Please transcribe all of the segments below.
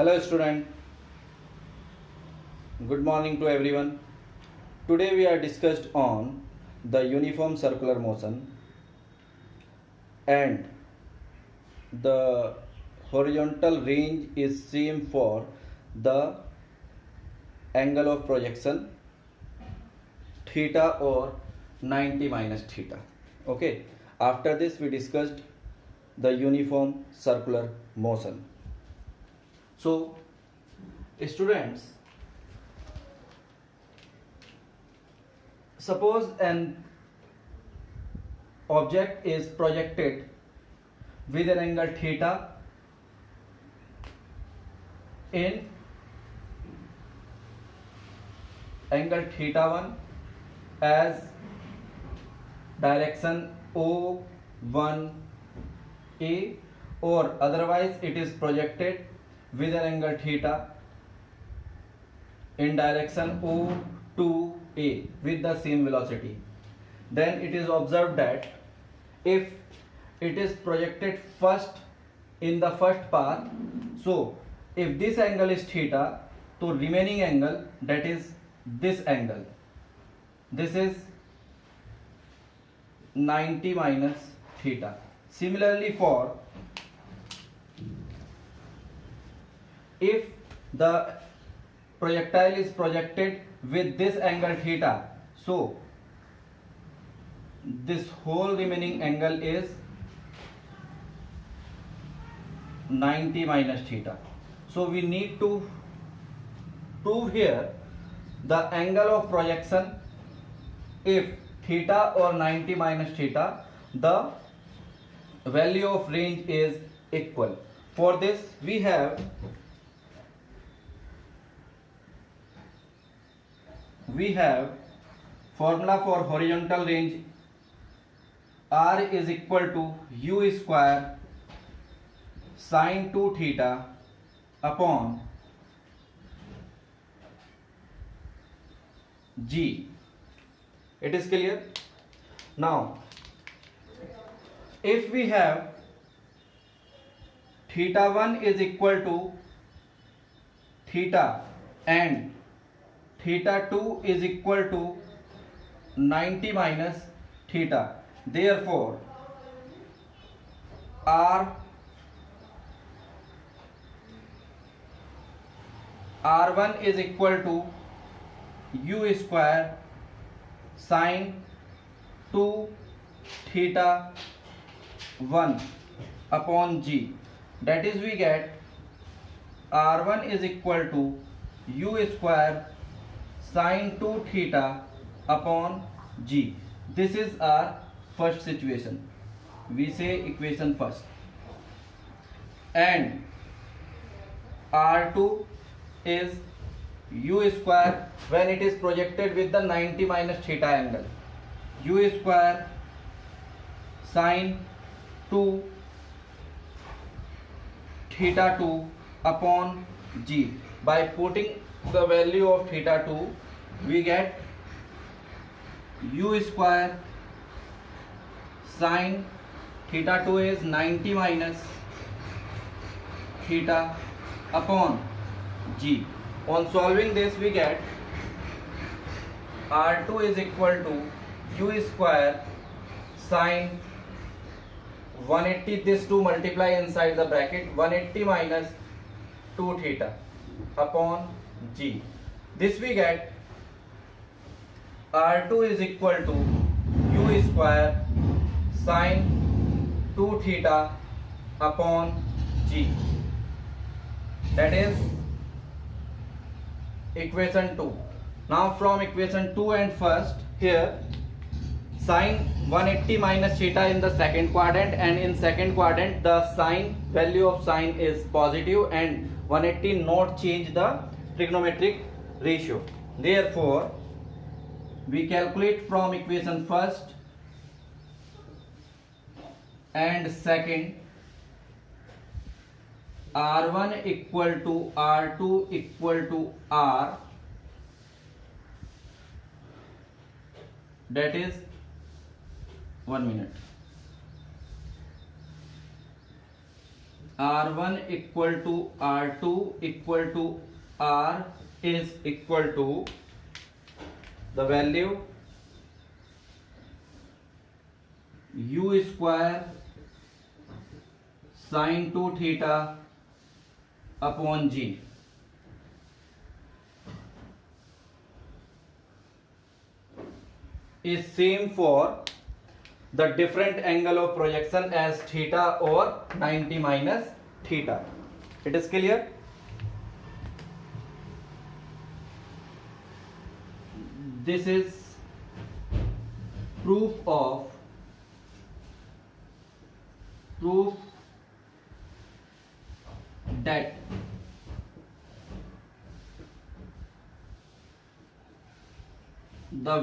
Hello student, good morning to everyone. Today we are discussed on the uniform circular motion and the horizontal range is same for the angle of projection theta or 90 minus theta. Okay, after this we discussed the uniform circular motion. So students, suppose an object is projected with an angle theta in angle theta 1 as direction O1A, or otherwise it is projected with an angle theta in direction O2A with the same velocity. Then it is observed that if it is projected first in the first path, so if this angle is theta, so remaining angle, that is this angle, this is 90 minus theta. Similarly, for if the projectile is projected with this angle theta, so this whole remaining angle is 90 minus theta. So we need to prove here the angle of projection if theta or 90 minus theta, the value of range is equal. For this we have formula for horizontal range. R is equal to U square sin 2 theta upon G. It is clear? Now, if we have theta 1 is equal to theta and theta 2 is equal to 90 minus theta, therefore R1 is equal to U square sin 2 theta 1 upon G. That is, we get R1 is equal to U square sin 2 theta upon G. This is our first situation. We say equation first. And R2 is U square when it is projected with the 90 minus theta angle. U square sin 2 theta 2 upon G. By putting the value of theta 2, we get U square sin theta 2 is 90 minus theta upon G. On solving this, we get R2 is equal to U square sin 180, this 2 multiply inside the bracket, 180 minus 2 theta upon G. This we get R2 is equal to U square sin 2 theta upon G. That is equation 2. Now from equation 2 and first, here sin 180 minus theta in the second quadrant, and in second quadrant the sign, value of sign is positive and 180 not change the trigonometric ratio. Therefore we calculate from equation first and second, R1 equal to R2 equal to R, that is 1 minute. R1 equal to R2 equal to R is equal to the value U square sin 2 theta upon G. Is same for the different angle of projection as theta or 90 minus theta. It is clear? This is proof that the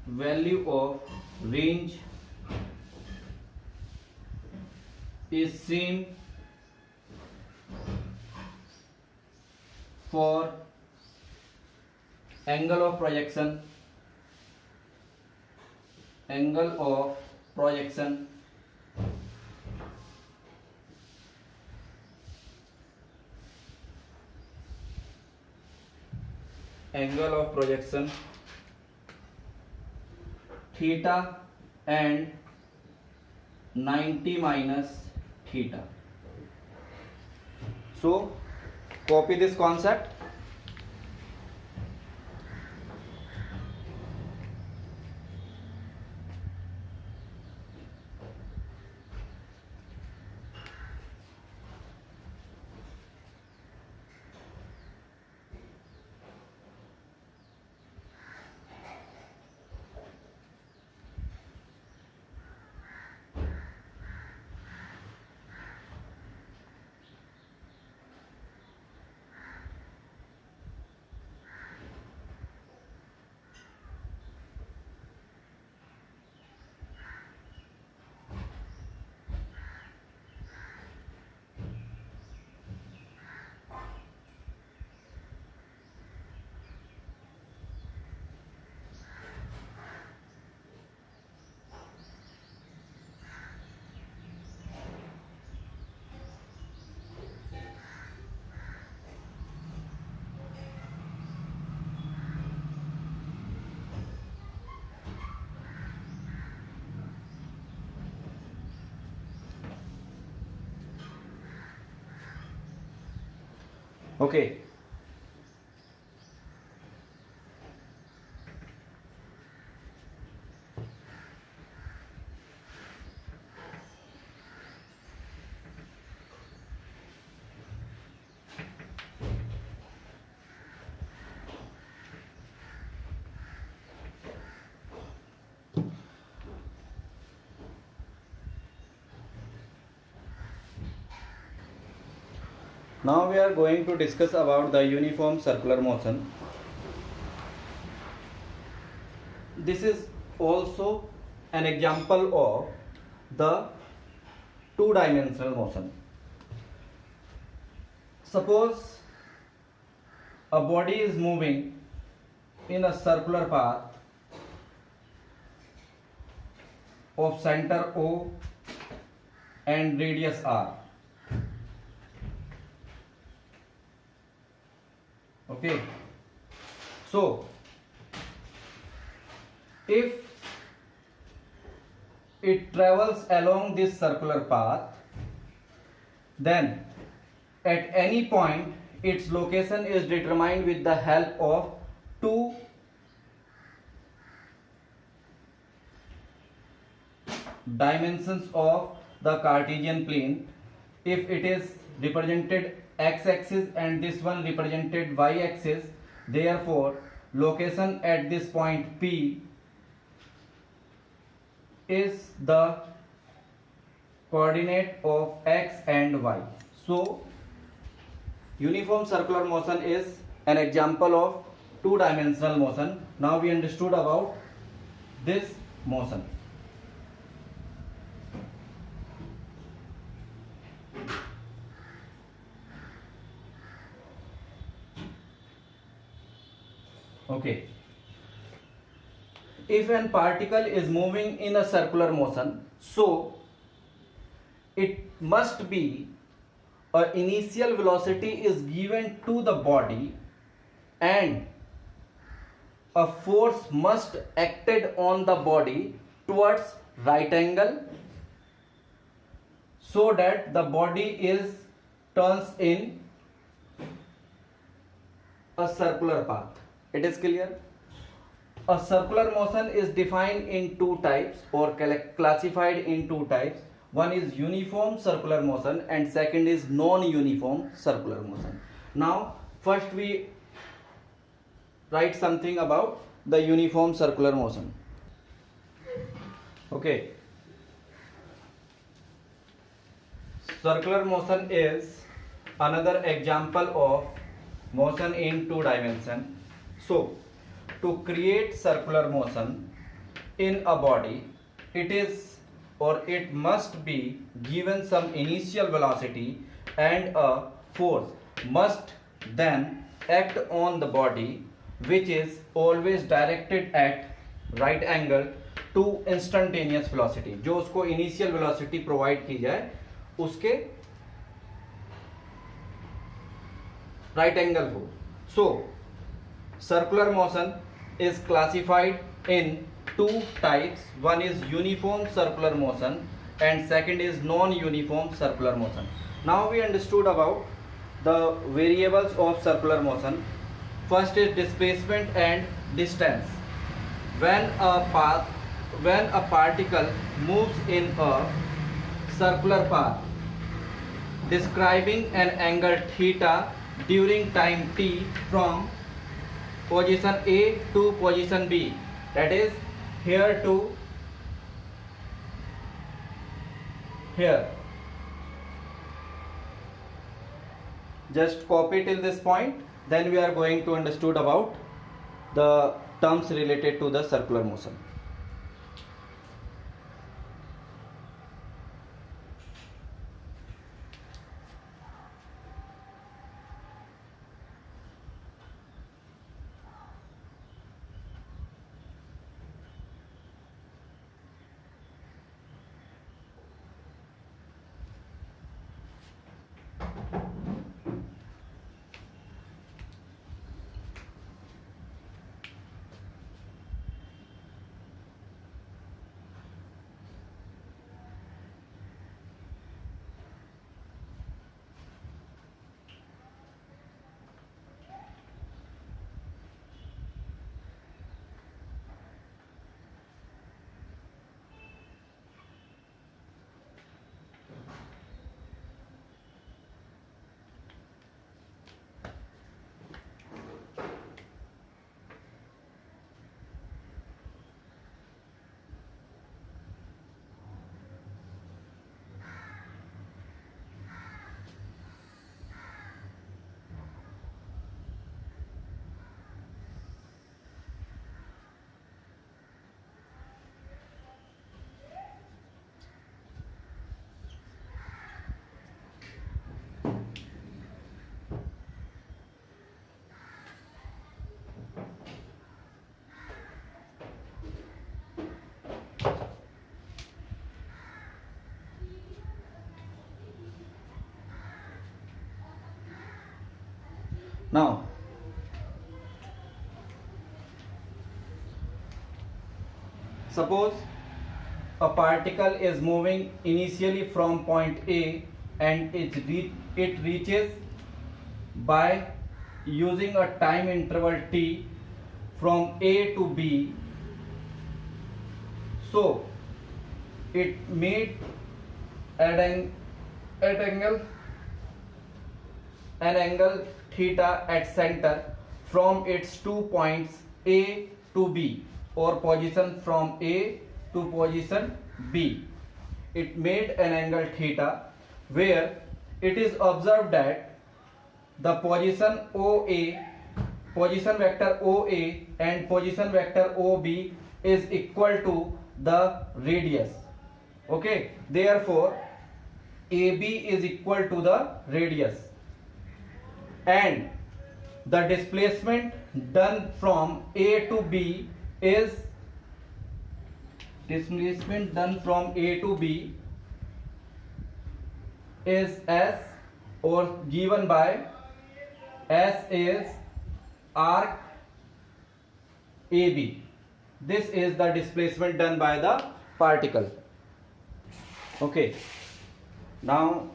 value of range is same for angle of projection angle of projection theta and 90 minus theta. So copy this concept. Okay. Now we are going to discuss about the uniform circular motion. This is also an example of the two-dimensional motion. Suppose a body is moving in a circular path of center O and radius R. Okay, so if it travels along this circular path, then at any point its location is determined with the help of two dimensions of the Cartesian plane. If it is represented x-axis and this one represented y-axis, therefore location at this point P is the coordinate of x and y. So uniform circular motion is an example of two-dimensional motion. Now we understood about this motion. Okay. If an particle is moving in a circular motion, so it must be a initial velocity is given to the body and a force must acted on the body towards right angle so that the body is turns in a circular path. It is clear? A circular motion is defined in two types or classified in two types. One is uniform circular motion and second is non-uniform circular motion. Now first we write something about the uniform circular motion. Okay. Circular motion is another example of motion in two dimension. So to create circular motion in a body, it is or it must be given some initial velocity and a force must then act on the body, which is always directed at right angle to instantaneous velocity. जो उसको initial velocity provide की जाए उसके right angle हो. So circular motion is classified in two types. One is uniform circular motion and second is non-uniform circular motion. Now we understood about the variables of circular motion. First is displacement and distance. When a particle moves in a circular path describing an angle theta during time t from position A to position B, that is here to here. Just copy till this point, then we are going to understood about the terms related to the circular motion. Now suppose a particle is moving initially from point A and it reaches by using a time interval t from A to B. So it made an angle theta at center from its 2 points A to B, or position from A to position B. It made an angle theta where it is observed that the position OA, position vector OA and position vector OB is equal to the radius. Okay, therefore AB is equal to the radius, and the displacement done from A to B is is S, or given by S is arc AB. This is the displacement done by the particle. Okay. Now,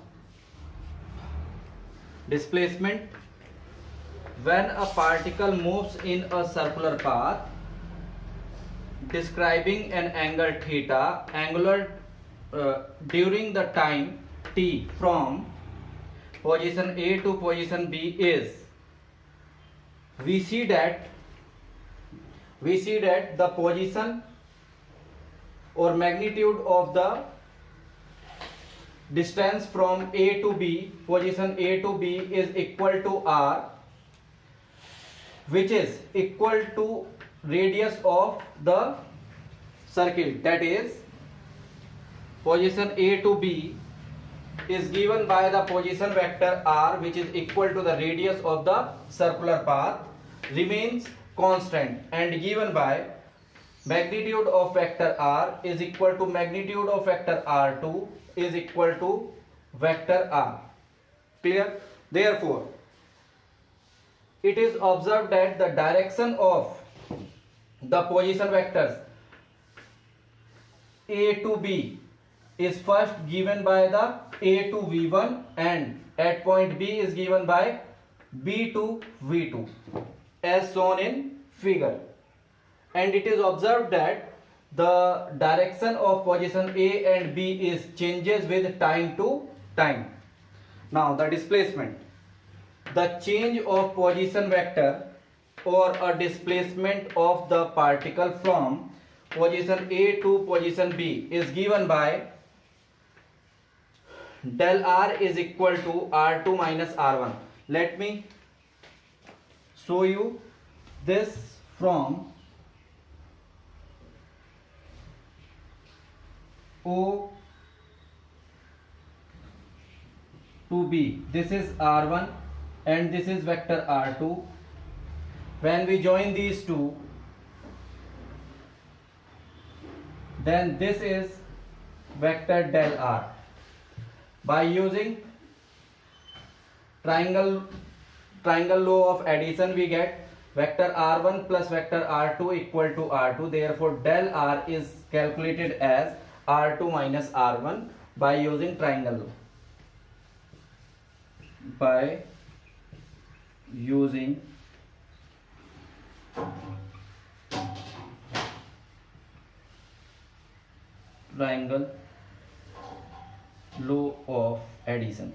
displacement: when a particle moves in a circular path describing an angle theta, angular during the time t from position A to position B is, we see that the position or magnitude of the distance from A to B, position A to B, is equal to r, which is equal to radius of the circle. That is, position A to B is given by the position vector r, which is equal to the radius of the circular path, remains constant, and given by magnitude of vector r is equal to magnitude of vector r2 is equal to vector r. Clear? Therefore, it is observed that the direction of the position vectors A to B is first given by the A to V1, and at point B is given by B to V2, as shown in figure. And it is observed that the direction of position A and B is changes with time to time. Now, the displacement: the change of position vector or a displacement of the particle from position A to position B is given by del r is equal to r2 minus r1. Let me show you this from O to B. This is r1 and this is vector r2. When we join these two, then this is vector del r. By using triangle law of addition, we get vector r1 plus vector r2 equal to r2. Therefore, del r is calculated as r2 minus r1 by using triangle law. By using triangle law of addition.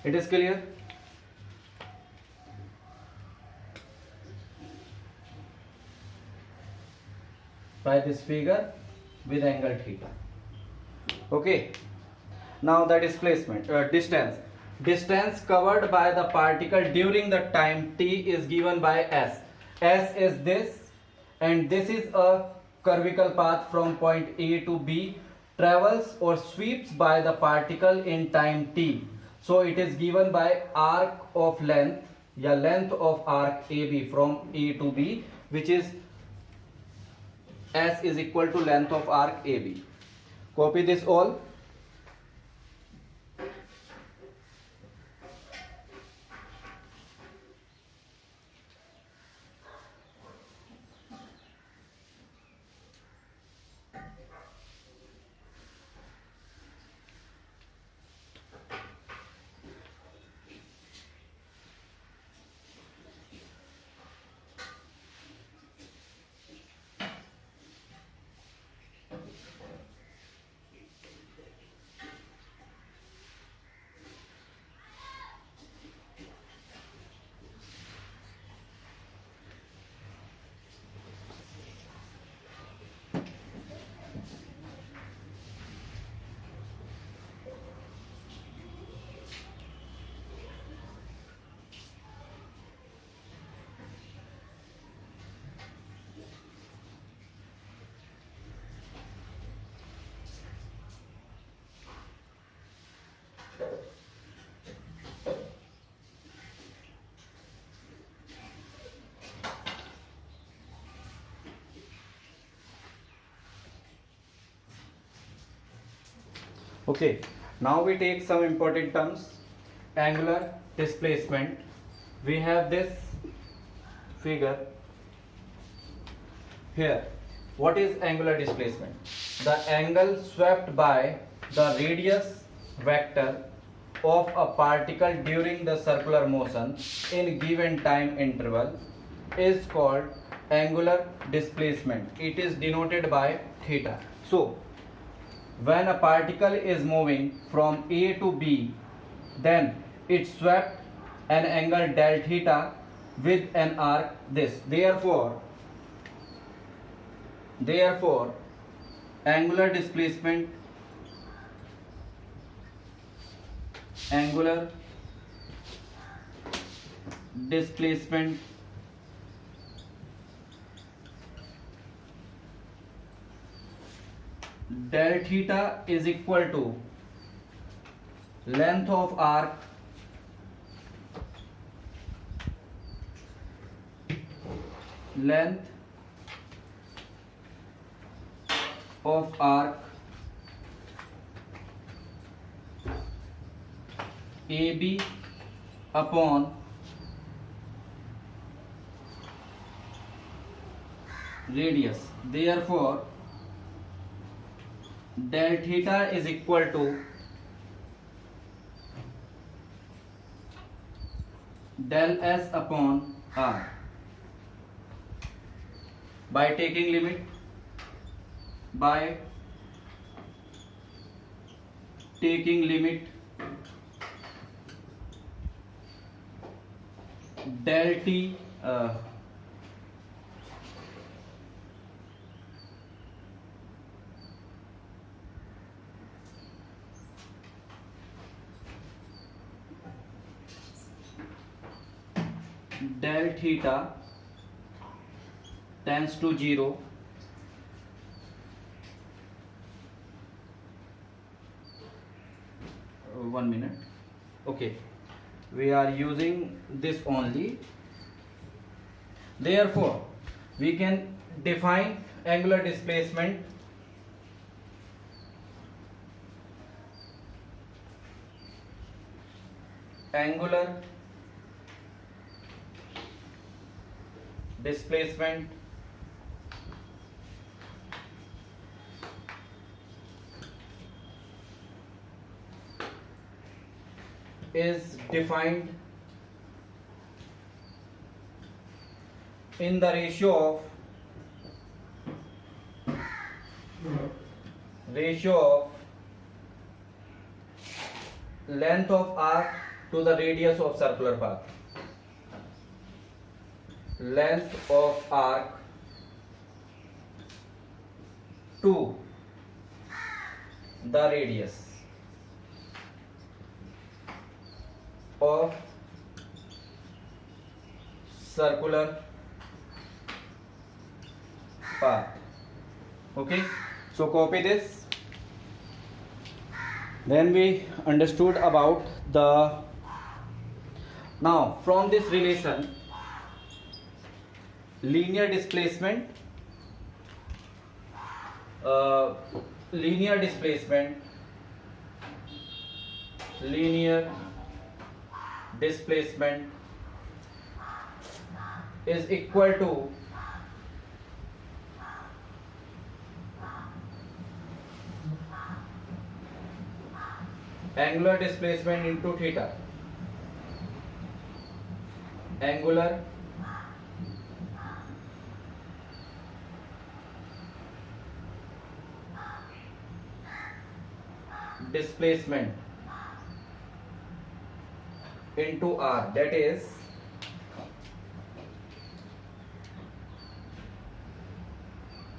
It is clear? By this figure with angle theta. Okay. Now the displacement, distance covered by the particle during the time t is given by s. S is this, and this is a curvical path from point A to B, travels or sweeps by the particle in time t. So it is given by arc of length, length of arc AB from A to B, which is S is equal to length of arc AB. Copy this all. Okay, now we take some important terms. Angular displacement. We have this figure here. What is angular displacement? The angle swept by the radius vector of a particle during the circular motion in given time interval is called angular displacement. It is denoted by theta. So when a particle is moving from A to B, then it swept an angle del theta with an arc this. Therefore, angular displacement del theta is equal to length of arc AB upon radius. Therefore, del theta is equal to del S upon R. By taking limit, del T del theta tends to 0, one minute. Okay, we are using this only. Therefore, we can define angular displacement is defined in the ratio of length of arc to the radius of circular path. Length of arc to the radius of circular path. Okay, so copy this. Then we understood about the, now from this relation, linear displacement is equal to angular displacement into theta. Angular displacement into r, that is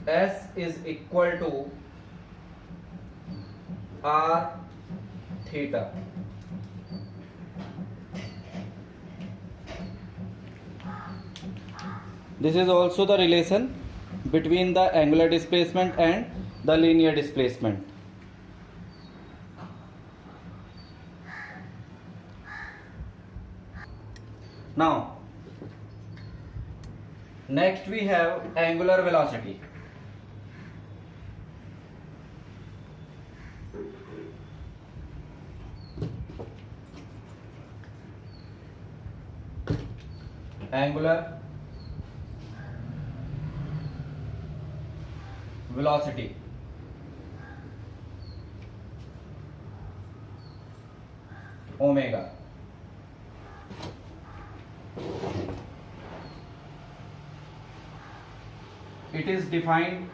S is equal to r theta. This is also the relation between the angular displacement and the linear displacement. Now, next we have angular velocity. angular velocity. Omega. It is defined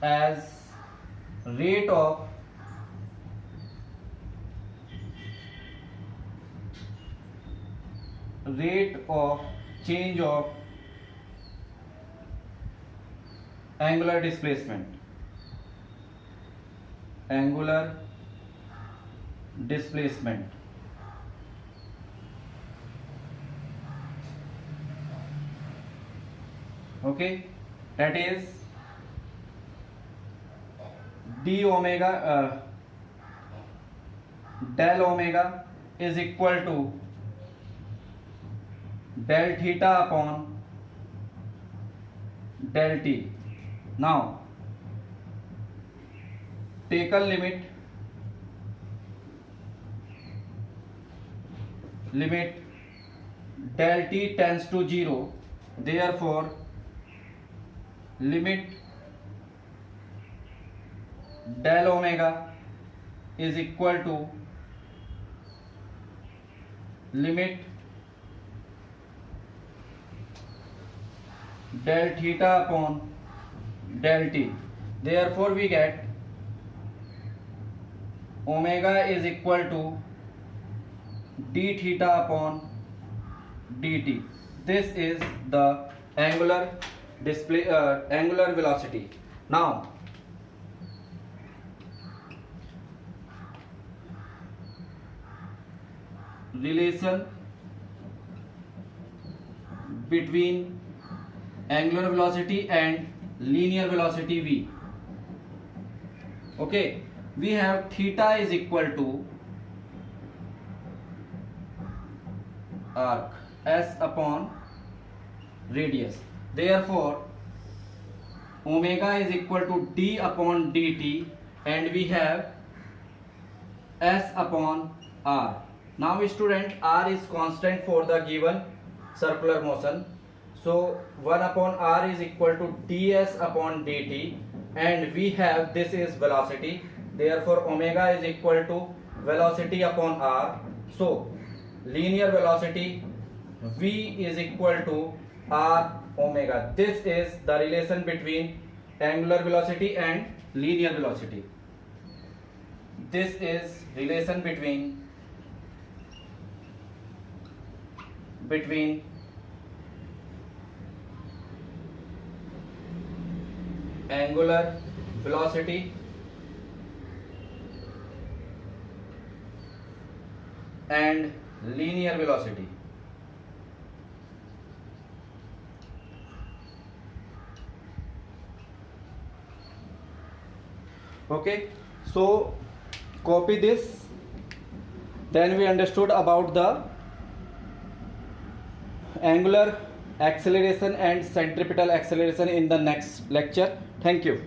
as rate of change of angular displacement. Okay, that is d omega del omega is equal to del theta upon del t. Now take a limit del t tends to 0, therefore limit del omega is equal to limit del theta upon del t. Therefore we get omega is equal to d theta upon dt. This is the angular velocity. Now relation between angular velocity and linear velocity v. Okay, we have theta is equal to arc s upon radius. Therefore omega is equal to d upon dt, and we have s upon r. Now student, r is constant for the given circular motion, so 1 upon r is equal to ds upon dt, and we have this is velocity, therefore omega is equal to velocity upon r. So linear velocity v is equal to r omega. This is the relation between angular velocity and linear velocity. This is relation between angular velocity and linear velocity. Okay, so copy this. Then we understood about the angular acceleration and centripetal acceleration in the next lecture. Thank you.